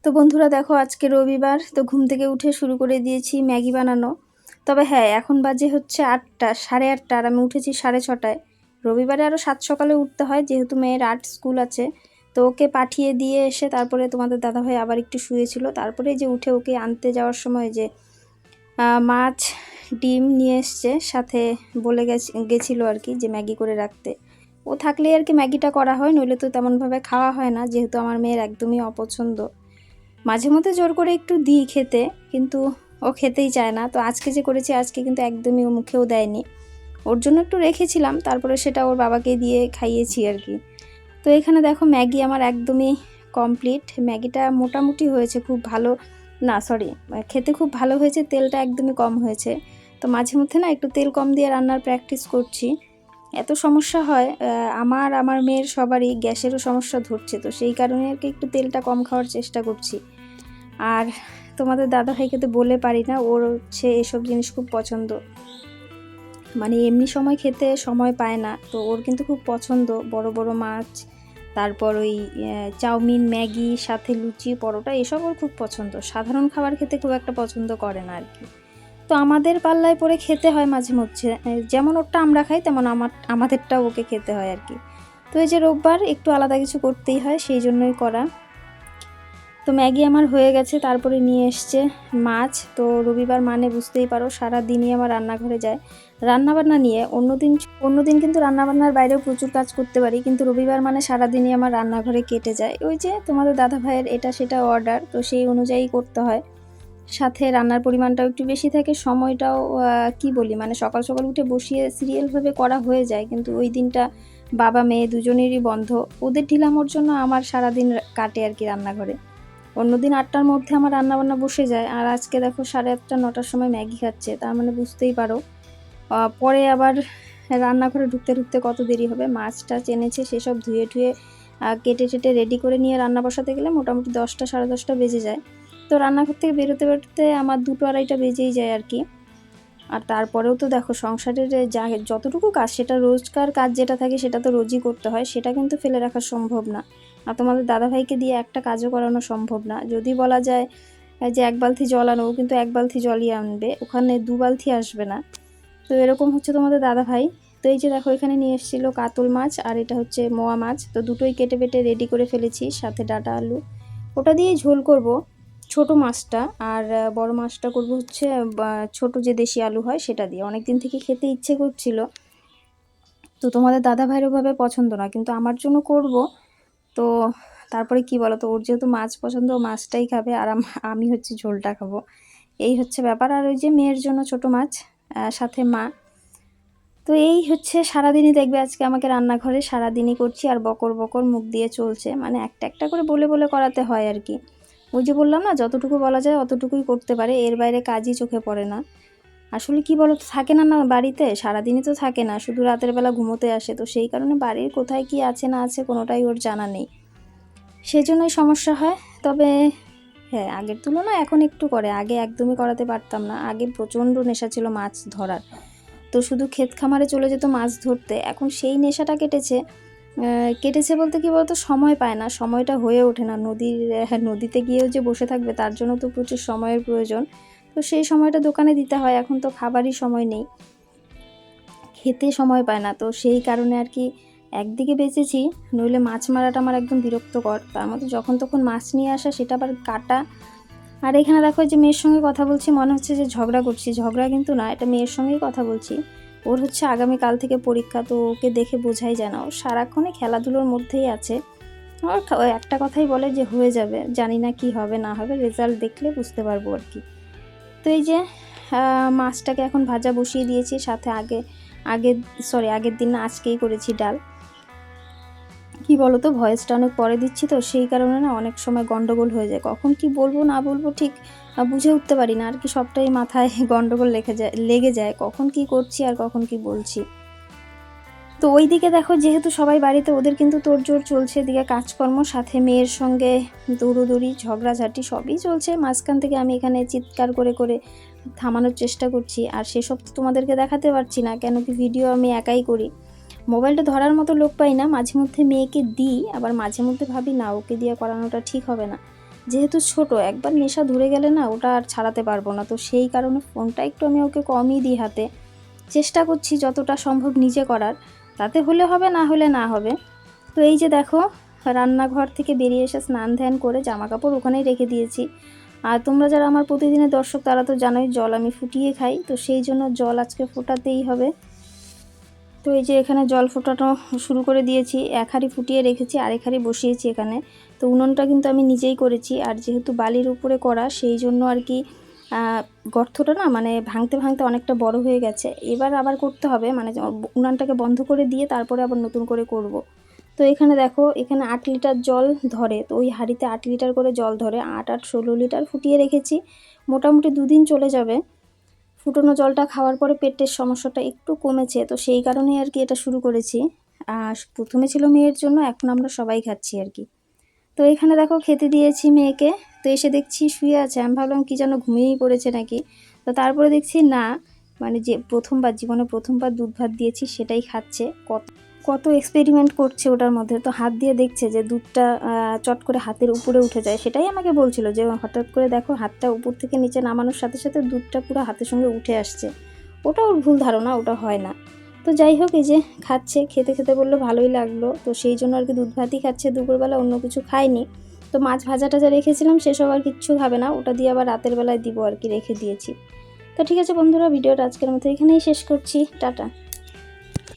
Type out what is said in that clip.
তো বন্ধুরা দেখো, আজকে রবিবার, তো ঘুম থেকে উঠে শুরু করে দিয়েছি ম্যাগি বানানো। তবে হ্যাঁ, এখন বাজে হচ্ছে 8টা, 8:30, আর আমি উঠেছি 6:30টায়। রবিবারে আরও 7 সকালে উঠতে হয়, যেহেতু মেয়ের আর্ট স্কুল আছে। তো ওকে পাঠিয়ে দিয়ে এসে তারপরে তোমাদের দাদাভাই আবার একটু শুয়েছিল, তারপরে যে উঠে ওকে আনতে যাওয়ার সময় যে মাছ ডিম নিয়ে এসছে, সাথে বলে গেছিলো আর কি যে ম্যাগি করে রাখতে। ও থাকলেই আর কি ম্যাগিটা করা হয়, নইলে তো তেমনভাবে খাওয়া হয় না, যেহেতু আমার মেয়ের একদমই অপছন্দ। মাঝে মধ্যে জোর করে একটু দিই খেতে, কিন্তু ও খেতেই চায় না। তো আজকে যে করেছি, আজকে কিন্তু একদমই ও মুখেও দেয়নি। ওর জন্য একটু রেখেছিলাম, তারপরে সেটা ওর বাবাকে দিয়ে খাইয়েছি আর কি। তো এখানে দেখো, ম্যাগি আমার একদমই কমপ্লিট। ম্যাগিটা মোটামুটি হয়েছে, খুব ভালো না, সরি, খেতে খুব ভালো হয়েছে, তেলটা একদমই কম হয়েছে। তো মাঝে মধ্যে না একটু তেল কম দিয়ে রান্নার প্র্যাকটিস করছি। এত সমস্যা হয় আমার মেয়ের সবারই গ্যাসেরও সমস্যা ধরছে, তো সেই কারণে আর কি একটু তেলটা কম খাওয়ার চেষ্টা করছি। আর তোমাদের দাদাভাইকে তো বলে পারি না, ওর হচ্ছে এসব জিনিস খুব পছন্দ, মানে এমনি সময় খেতে সময় পায় না, তো ওর কিন্তু খুব পছন্দ বড় বড় মাছ, তারপর ওই চাউমিন, ম্যাগি, সাথে লুচি, পরোটা, এসব ওর খুব পছন্দ। সাধারণ খাবার খেতে খুব একটা পছন্দ করে না আর কি। তো আমাদের পাল্লায় পরে খেতে হয় মাঝে মধ্যে, যেমন ওরটা আমরা খাই তেমন আমাদেরটাও ওকে খেতে হয় আর কি। তো এই যে রোববার একটু আলাদা কিছু করতেই হয়, সেই জন্যই করা। তো ম্যাগি আমার হয়ে গেছে, তারপরে নিয়ে এসছে মাছ। তো রবিবার মানে বুঝতেই পারো, সারা দিনই আমার রান্নাঘরে যায় রান্নাবান্না নিয়ে। অন্যদিন কিন্তু রান্নাবান্নার বাইরেও প্রচুর কাজ করতে পারি, কিন্তু রবিবার মানে সারাদিনই আমার রান্নাঘরে কেটে যায়। ওই যে তোমাদের দাদা ভাইয়ের এটা সেটা অর্ডার, তো সেই অনুযায়ী করতে হয়। সাথে রান্নার পরিমাণটাও একটু বেশি থাকে, সময়টাও কি বলি, মানে সকাল সকাল উঠে বসিয়ে সিরিয়ালভাবে করা হয়ে যায়, কিন্তু ওই দিনটা বাবা মেয়ে দুজনেরই বন্ধ। ওদের ঢিলামোর জন্য আমার সারাদিন কাটে আর কি রান্নাঘরে। অন্যদিন 8টার মধ্যে আমার রান্নাবান্না বসে যায়, আর আজকে দেখো 8:30, 9টার সময় ম্যাগি খাচ্ছে, তার মানে বুঝতেই পারো পরে আবার রান্নাঘরে ঢুকতে ঢুকতে কত দেরি হবে। মাছটা এনেছে, সেসব ধুয়ে টুয়ে কেটে টেটে রেডি করে নিয়ে রান্না বসাতে গেলে মোটামুটি 10টা, 10:30 বেজে যায়। তো রান্নাঘর থেকে বেরোতে বেরোতে আমার 2টো, 2:30 বেজেই যায় আর কি। আর তারপরেও তো দেখো, সংসারের যতটুকু কাজ, সেটা রোজকার কাজ যেটা থাকে সেটা তো রোজই করতে হয়, সেটা কিন্তু ফেলে রাখা সম্ভব না। আর তোমাদের দাদাভাইকে দিয়ে একটা কাজও করানো সম্ভব না। যদি বলা যায় যে 1 বালতি জল আনো, কিন্তু 1 বালতি জলই আনবে, ওখানে 2 বালতি আসবে না। তো এরকম হচ্ছে তোমাদের দাদাভাই। তো এই যে দেখো, এখানে নিয়ে এসেছিলো কাতল মাছ, আর এটা হচ্ছে মোয়া মাছ। তো দুটোই কেটে বেটে রেডি করে ফেলেছি, সাথে ডাটা আলু। ওটা দিয়েই ঝোল করব, ছোট মাছটা। আর বড় মাছটা করব হচ্ছে ছোট যে দেশি আলু হয় সেটা দিয়ে। অনেক দিন থেকে খেতে ইচ্ছে করছিল, তো তোমাদের দাদাভাইয়ের ওভাবে পছন্দ না, কিন্তু আমার জন্য করব। তো তারপরে কি বলো তো, ওর যেহেতু মাছ পছন্দ, ও মাছটাই খাবে, আর আমি হচ্ছে ঝোলটা খাবো, এই হচ্ছে ব্যাপার। আর ওই যে মেয়ের জন্য ছোট মাছ, সাথে মা। তো এই হচ্ছে সারাদিনই দেখবে আজকে আমাকে রান্নাঘরে সারাদিনই করছি, আর বকর বকর মুখ দিয়ে চলছে, মানে একটা একটা করে বলে বলে করাতে হয় আর কি। ওই যে বললাম না, যতটুকু বলা যায় অতটুকুই করতে পারে, এর বাইরে কাজই চোখে পড়ে না। আসলে কি বলো তো, থাকে না না বাড়িতে, সারাদিনই তো থাকে না, শুধু রাতের বেলা ঘুমোতে আসে, তো সেই কারণে বাড়ির কোথায় কি আছে না আছে কোনোটাই ওর জানা নেই, সেই জন্যই সমস্যা হয়। তবে হ্যাঁ, আগের তুলনায় এখন একটু করে, আগে একদমই করাতে পারতাম না। আগে প্রচণ্ড নেশা ছিল মাছ ধরার, তো শুধু ক্ষেত খামারে চলে যেত মাছ ধরতে। এখন সেই নেশাটা কেটেছে বলতে কি বলতো, সময় পায় না, সময়টা হয়ে ওঠে না। নদীতে গিয়েও যে বসে থাকবে, তার জন্য তো প্রচুর সময়ের প্রয়োজন। তো সেই সময়টা দোকানে দিতে হয়, এখন তো খাবারই সময় নেই, খেতে সময় পায় না। তো সেই কারণে আর কি একদিকে বেঁচেছি, নইলে মাছ মারাটা আমার একদম বিরক্তকর। তার মধ্যে যখন তখন মাছ নিয়ে আসা, সেটা আবার কাটা। আর এখানে দেখো, যে মেয়ের সঙ্গে কথা বলছি, মনে হচ্ছে যে ঝগড়া করছি, ঝগড়া কিন্তু না, এটা মেয়ের সঙ্গেই কথা বলছি। ওর হচ্ছে আগামীকাল থেকে পরীক্ষা, তো ওকে দেখে বোঝাই যায় না, ও সারাক্ষণে খেলাধুলোর মধ্যেই আছে। ও একটা কথাই বলে যে হয়ে যাবে, জানি না কি হবে না হবে, রেজাল্ট দেখলে বুঝতে পারবো আর কি। তো এই যে মাছটাকে এখন ভাজা বসিয়ে দিয়েছি, সাথে আগের দিন না, আজকেই করেছি ডাল। কি বলো তো, ভয়েসটা অনেক পরে দিচ্ছি, তো সেই কারণে না অনেক সময় গন্ডগোল হয়ে যায়, কখন কি বলবো না বলবো ঠিক বুঝে উঠতে পারি না আর কি। সবটাই মাথায় গন্ডগোল লেগে যায়, কখন কি করছি আর কখন কি বলছি। তো ওইদিকে দেখো, যেহেতু সবাই বাড়িতে, ওদের কিন্তু তোড়জোড় চলছে, এদিকে কাজকর্ম, সাথে মেয়ের সঙ্গে দৌড়োদৌড়ি, ঝগড়াঝাটি সবই চলছে। মাঝখান থেকে আমি এখানে চিৎকার করে করে থামানোর চেষ্টা করছি, আর সেসব তো তোমাদেরকে দেখাতে পারছি না, কেন কি ভিডিও আমি একাই করি, মোবাইলটা ধরার মতো লোক পাই না। মাঝে মধ্যে মেয়েকে দিই, আবার মাঝে মধ্যে ভাবি না, ওকে দিয়ে করানোটা ঠিক হবে না, যেহেতু ছোট, একবার নেশা ধরে গেলে না ওটা আর ছাড়াতে পারবো না। তো সেই কারণে ফোনটা একটু আমি ওকে কমই দিই হাতে। চেষ্টা করছি যতটা সম্ভব নিজে করার, তাতে হলে হবে, না হলে না হবে। তো এই যে দেখো, রান্নাঘর থেকে বেরিয়ে এসে স্নান ধ্যান করে জামা কাপড় ওখানেই রেখে দিয়েছি। আর তোমরা যারা আমার প্রতিদিনের দর্শক তারা তো জানোই জল আমি ফুটিয়ে খাই, তো সেই জন্য জল আজকে ফোটাতেই হবে। তো এই যে এখানে জল ফোটানো শুরু করে দিয়েছি, এক হাঁড়ি ফুটিয়ে রেখেছি, আরেক হাঁড়ি বসিয়েছি এখানে। তো উনুনটা কিন্তু আমি নিজেই করেছি, আর যেহেতু বালির উপরে করা সেই জন্য আর কি গর্তটা না মানে ভাঙতে ভাঙতে অনেকটা বড় হয়ে গেছে। এবার আবার করতে হবে, মানে উনানটাকে বন্ধ করে দিয়ে তারপরে আবার নতুন করে করব। তো এখানে দেখো, এখানে 8 লিটার জল ধরে, তো ওই হাঁড়িতে 8 লিটার করে জল ধরে, 8 আর 16 লিটার ফুটিয়ে রেখেছি। মোটামুটি 2 দিন চলে যাবে। ফুটানো জলটা খাওয়ার পরে পেটের সমস্যাটা একটু কমেছে, তো সেই কারণেই আর কি এটা শুরু করেছি। আর প্রথমে ছিল মেয়ের জন্য, এখন আমরা সবাই খাচ্ছি আর কি। তো এখানে দেখো খেতে দিয়েছি মেয়েকে, তো এসে দেখছি শুয়ে আছে। আমি ভাবলাম কি যেন ঘুমিয়েই পড়েছে নাকি, তো তারপরে দেখছি না, মানে যে প্রথমবার জীবনে প্রথমবার দুধ ভাত দিয়েছি সেটাই খাচ্ছে। কত কত এক্সপেরিমেন্ট করছে ওটার মধ্যে। তো হাত দিয়ে দেখছে যে দুধটা চট করে হাতের উপরে উঠে যায়, সেটাই আমাকে বলছিল যে হঠাৎ করে দেখো হাতটা উপর থেকে নিচে নামানোর সাথে সাথে দুধটা পুরো হাতের সঙ্গে উঠে আসছে। ওটা ওর ভুল ধারণা, ওটা হয় না। তো যাই হোক, এই যে খাচ্ছে, খেতে খেতে বললো ভালোই লাগলো, তো সেই জন্য আর কি দুধ ভাতই খাচ্ছে, দুপুরবেলা অন্য কিছু খায়নি। তো মাছ ভাজা টাজা রেখেছিলাম, সেসব আর কিচ্ছু খাবে না, ওটা দিয়ে আবার রাতের বেলায় দিব আর কি, রেখে দিয়েছি। তো ঠিক আছে বন্ধুরা, ভিডিওটা আজকের মতো এখানেই শেষ করছি, টাটা।